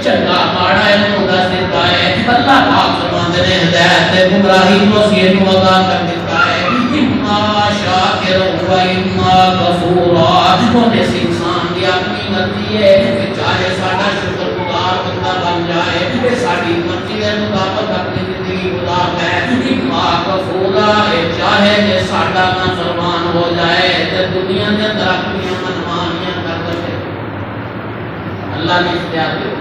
چنگا ماڑا ہے دس دیتا ہے اللہ پاک فرماتے ہیں ہدایت تے گمراہی کو سین وضع کر دیتا ہے اما شاکر و اما غفورا وہ اس انسان کی اپنی مرضی ہے کہ چاہے ساڈا شکر گزار بندہ بن جائے کہ ساڈی مرضی کے مطابق اپنی زندگی گزارتا ہے اما غفورا چاہے کہ ساڈا نافرمان ہو جائے تے دنیا کے اندر اپنی منمانیاں کر دے اللہ نے اختیار دیا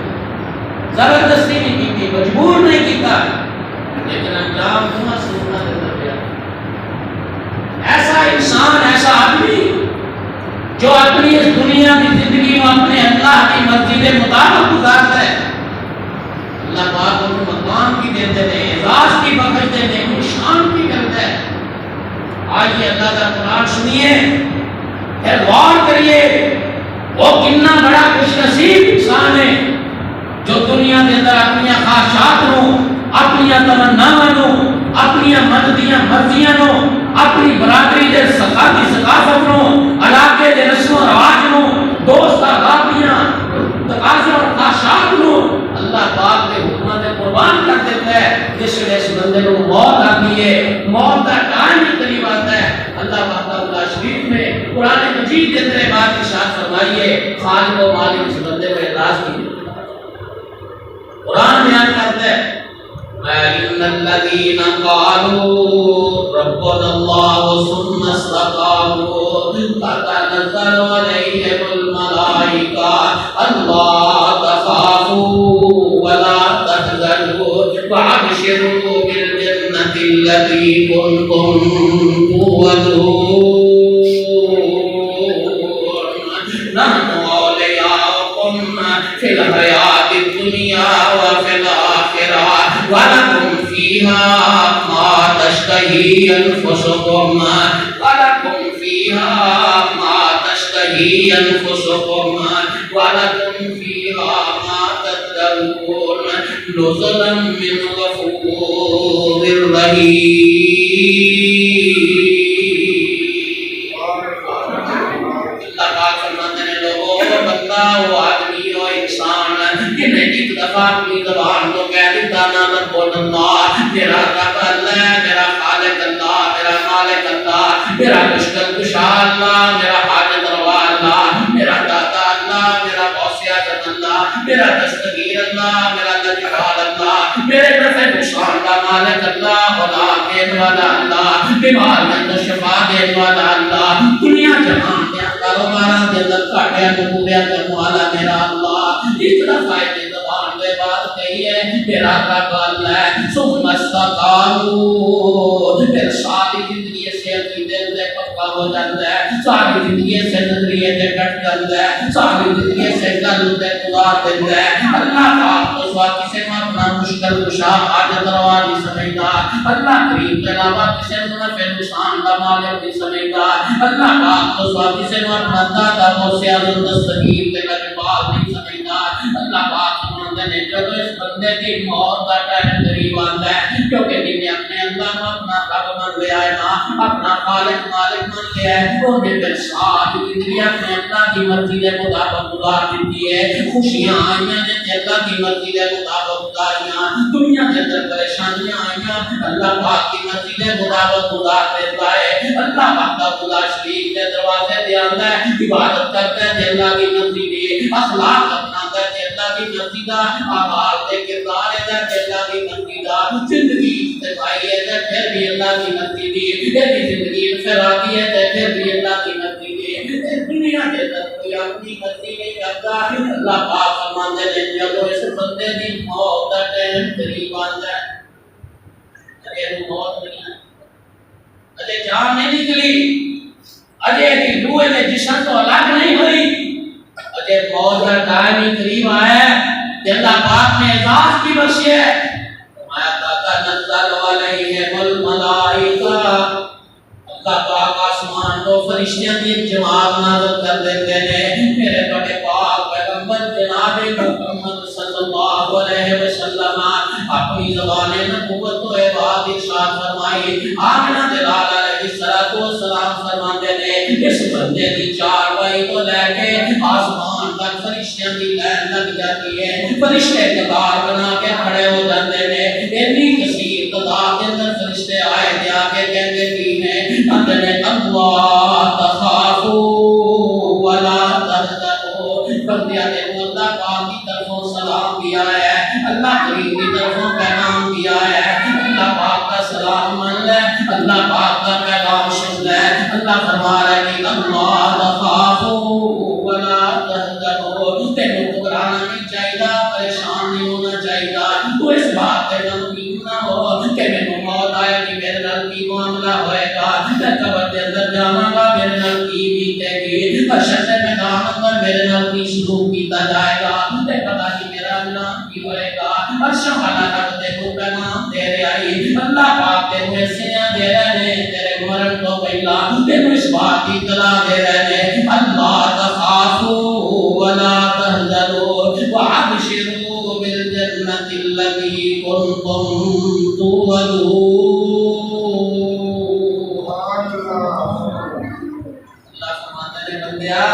زبردستی نہیں کی مجبور نہیں کیتا لیکن انجام ہوا سننا دے دیا ایسا انسان ایسا آدمی جو اپنی اس دنیا کی زندگی میں اپنے اللہ کی مرضی کے مطابق گزارتا ہے اللہ پاک ان کو مقام کی دیتے ہیں اعزاز کی بخشتے ہیں ان شان کی کرتا ہے آئیے اللہ کا قرآن سنیے پھر غور کریے وہ کتنا بڑا خوش نصیب انسان ہے جو دنیا کے اندر اپنی خواہشات نو اپنی تمناواں نو اپنی منزیاں مرضیاں نو اپنی برادری دے ثقافت نو علاقے دے رسم و رواج نو دوست احبابیاں تقاضے اور خواہشات نو اللہ پاک کے حکمت قربان کر دیتا ہے جس ویلے اس بندے کو موت آتی ہے موت کا ٹائم ہی قریب آتا ہے اللہ پاک اللہ شریف میں قرآن مجید کے اندر بات ارشاد فرمائیے خالق و مالک اس بندے کو اعزاز کیجیے قرآن بیان کرتا ہے إِنَّ الَّذِينَ قَالُوا رَبُّنَا اللَّهُ ثُمَّ اسْتَقَامُوا تَتَنَزَّلُ عَلَيْهِمُ الْمَلَائِكَةُ أَلَّا تَخَافُوا وَلَا تَحْزَنُوا وَأَبْشِرُوا بِالْجَنَّةِ الَّتِي كُنتُمْ تُوعَدُونَ نَحْنُ أَوْلِيَاؤُكُمْ فِي الْحَيَاةِ الدُّنْيَا وَفِي الْآخِرَةِ وَلَكُمْ فِيهَا مَا تَشْتَهِي أَنفُسُكُمْ وَلَكُمْ فِيهَا مَا تَشْتَهِي أَنفُسُكُمْ وَلَكُمْ فِيهَا مَا تَدَّعُونَ نُزُلًا مِّنْ غَفُورٍ رَّحِيمٍ اللہ پاک فرماتے ہیں لوگوں بندہ وہ آدمی وہ انسان کہ میں ایک دفعہ اپنی زبان کو کہہ دیتا نا رب اللہ میرا رب اللہ میرا خالق اللہ میرا مالک اللہ میرا مشکل کشا اللہ میرا حاجت روا اللہ میرا داتا اللہ میرا غوث اعظم اللہ میرا دستگیر اللہ میرا لجپال اللہ میرے نفع نقصان کا مالک اللہ خدا دینے والا اللہ بیماریاں کو شفا دینے والا اللہ دنیا جہان کے کاروباراں دے اندر کاٹیاں کو پورا کرنے والا میرا اللہ ایک دفعہ زبان دے بات کہی ہے میرا رب اللہ ہے ثم استقاموا پھر ساری زندگی سے عقیدے سے پکا ہو جاتا ہے ساری زندگی سے نظریے سے ڈٹ جاتا ہے ساری زندگی سے گل سے گزار دیتا ہے اللہ پاک تو سوا کسی میں اپنا مشکل کشا حاجت روا نہیں سمجھتا اللہ کریم کے علاوہ کسی میں نفع نقصان کا مالک نہیں سمجھتا اللہ پاک تو سوا کسی میں اپنا داتا غوث اعظم دستگیر کے لجپال نہیں سمجھتا اللہ پاک نے جب اس بندے کی موت کا ٹائم قریب آتا ہے کیونکہ جن نے اپنے اللہ کو اپنا رب مان لیا ہے نا اپنا خالق مالک مان لیا ہے وہ نے پھر ساری زندگی اپنے اللہ کی مرضی کے مطابق گزار دیتی ہے خوشیاں آئیاں جن اللہ کی مرضی کے مطابق گزاریاں دنیا کے اندر پریشانیاں آئیاں اللہ پاک کی مرضی کے مطابق گزار دیتا ہے اللہ پاک کا خدا شریف کے دروازے دے آتا ہے عبادت کرتا ہے اللہ کی مرضی کی اخلاق اپناتا ہے اللہ کی مرضی کا اعمال دے کردار ہے اللہ کی مرضی کا زندگی استفائی ہے پھر بھی اللہ کی مرضی دی یہ زندگی انفرادی ہے پھر بھی اللہ کی مرضی دی دنیا کے اندر کوئی اپنی مرضی نہیں کرتا اللہ پاک فرماتے ہیں جب اس بندے کی موت کا ٹائم قریب آتا ہے اگر موت نہیں ہے اجے جان نہیں نکلی اجے کی روح نے جسم تو الگ نہیں ہوئی اجے موت کا ٹائم ہی قریب آیا ہے اللہ پاک نے اعزاز کی بخشی ہے فرمایا تنزل علیہم الملائکہ اللہ پاک آسمان کو فرشتیاں کی جماعت نازل کر دیتے ہیں میرے بڑے پاک پیغمبر جناب محمد صلی اللہ علیہ وسلم اپنی زبان نبوت و بات ارشاد فرمائی آمنہ دلال علیہ السلام فرماتے ہیں اس بندے کی چار بھائی کو لے کے آسمان کا پر فرشتیاں دی لائن لگ جاتی ہے، فرشتے قطار بنا کے کھڑے ہو جاتے ہیں، اتنی کثیر تعداد کے اندر فرشتے آئے تھے، آ کے کہتے کی ہیں اندر اللہ تخافوا ولا تحزنوا، بندیا نے اللہ پاک کی طرفوں سلام دیا ہے، اللہ کریم کی طرفوں پیغام دیا ہے، اللہ پاک کا سلام من لے، اللہ پاک کا پیغام سن لے، اللہ فرما رہا ہے کہ اللہ تخافوا ولا تحزنوا، تینوں گھبرانا نہیں چاہیے، پریشان نہیں ہونا چاہیے، تو اس بات پہ غمگین نہ ہو کہ میں موت آئے گی میرے نال کی معاملہ ہوئے گا، میں قبر کے اندر جاواں گا میرے نال کی بیتے گی، حشر کے میدان پر میرے نال کی سلوک کیتا جائے گا، تے پتہ نہیں میرا انجام کی ہوئے گا، عرش والا رب تینوں پیغام دے رہا ہے، اللہ پاک تینوں ایسیاں دے رہے ہیں، تیرے مرن تو پہلا تینوں اس بات کی اطلاع دے رہے ہیں، اللہ تخافوا ولا تحزنوا وابشروا بالجنة التي كنتم توعدون۔ اللہ فرماتا ہے بندیا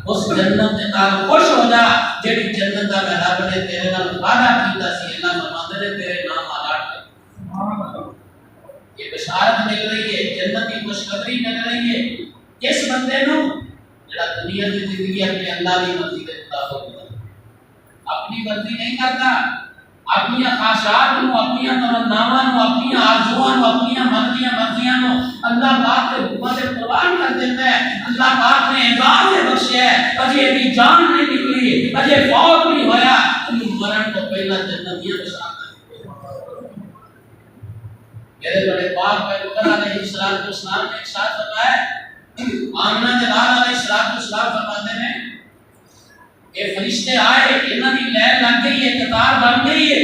اس جنت کے نال خوش ہو جا جڑی جنت دا میں رب نے تیرے نال وعدہ کیتا سی، اللہ فرماتا ہے تیرے نام آلات یہ بشارت مل رہی ہے، جنت کی خوشخبری مل رہی ہے اس بندے نو جڑا دنیا کی زندگی اپنے اللہ کی مرضی کے مطابق اپنی مرضی نہیں کرتا، اپنی خواہشات نو، اپنی تمناواں نو، اپنی آرزوؤں نو، اپنی مرضیاں نو اللہ پاک کے حکم سے قربان کر دیتا ہے، اللہ پاک نے اعزاز بخشیا ہے، اجے بھی جان نہیں نکلی، اجے فوت نہیں ہویا، مرن تو پہلا جنتیاں بشارت میرے بڑے پاک پیغمبر علیہ السلام نے ارشاد فرمایا، آمنہ جلال علیہ السلام فرماتے ہیں کہ فرشتے آئے، انہاں دی لین لگ گئی ہے، قطار بن گئی ہے،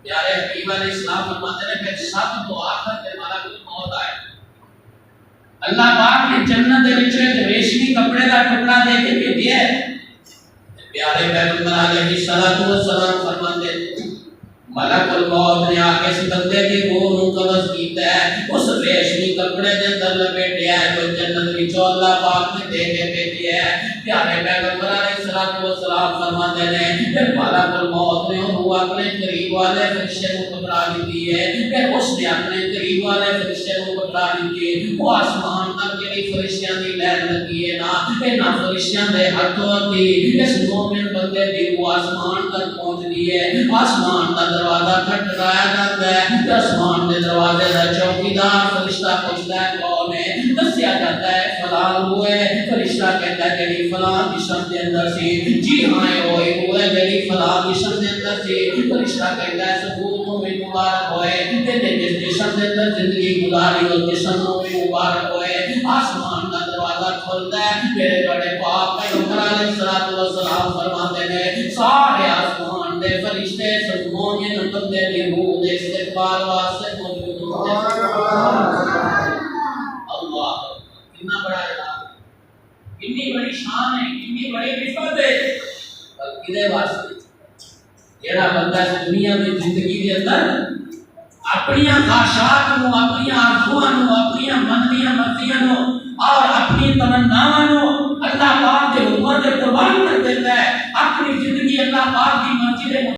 پیارے حبیب علیہ السلام فرماتے ہیں کہ سب تو آخر کے مارا کوئی موت آئے، اللہ پاک نے جنت دے وچ ایک ریشمی کپڑے دا ٹکڑا دے کے بھیجیا ہے، پیارے پیغمبر علیہ السلام فرماتے ہیں ملک الموت نے آ کے اس بندے کی روح نو قبض کیتا ہے، اس ریشمی کپڑے دے اندر لپیٹیا ہے جو جنت وچوں اللہ پاک نے دے کے بھیجیا ہے، پیارے پیغمبر علیہ السلام فرماتے ہیں کہ ملک الموت نے روح اپنے قریب والے فرشتے کو پکڑا دی ہے، پھر اس نے اپنے قریب والے فرشتے کو پکڑا دی، وہ آسمان تک جڑی فرشتیاں دی لہر لگی ہے نا، انہاں فرشتیاں دے ہاتھوں دی اس مومن بندے دی روح آسمان تک پہنچدی ہے، آسمان کا دروازہ کھٹکایا جاتا ہے، آسمان کے دروازے کا چوکیدار فرشتہ پوچھتا ہے کون ہے، دسیا جاتا ہے فلاں ہوئے، فرشتہ کہتا ہے جڑی فلاں جسم کے اندر سی، جی ہاں وہی ہوئے جڑی فلاں جسم کے اندر سی، فرشتہ کہتا ہے ثبوت میں مبارک ہوئے، تیرے جس جسم کے اندر زندگی گزاری اور جسم میں مبارک ہوئے، آسمان کا دروازہ کھلتا ہے، میرے بڑے پاک پیغمبر علیہ السلام فرماتے ہیں سارے آسمان دے فرشتے مومن بندے دی روح دے استقبال واسطے موجود ہوتے ہیں، اللہ کتنا بڑا اعلان، کتنی بڑی شان ہے، کتنی بڑی عزت ہے، کدے واسطے جڑا بندہ دنیا دی زندگی دے اندر اپنی خواہشات نو، اپنی آرزوؤں نو، اپنی منفی مرضیاں نو اور اپنی تمناواں نو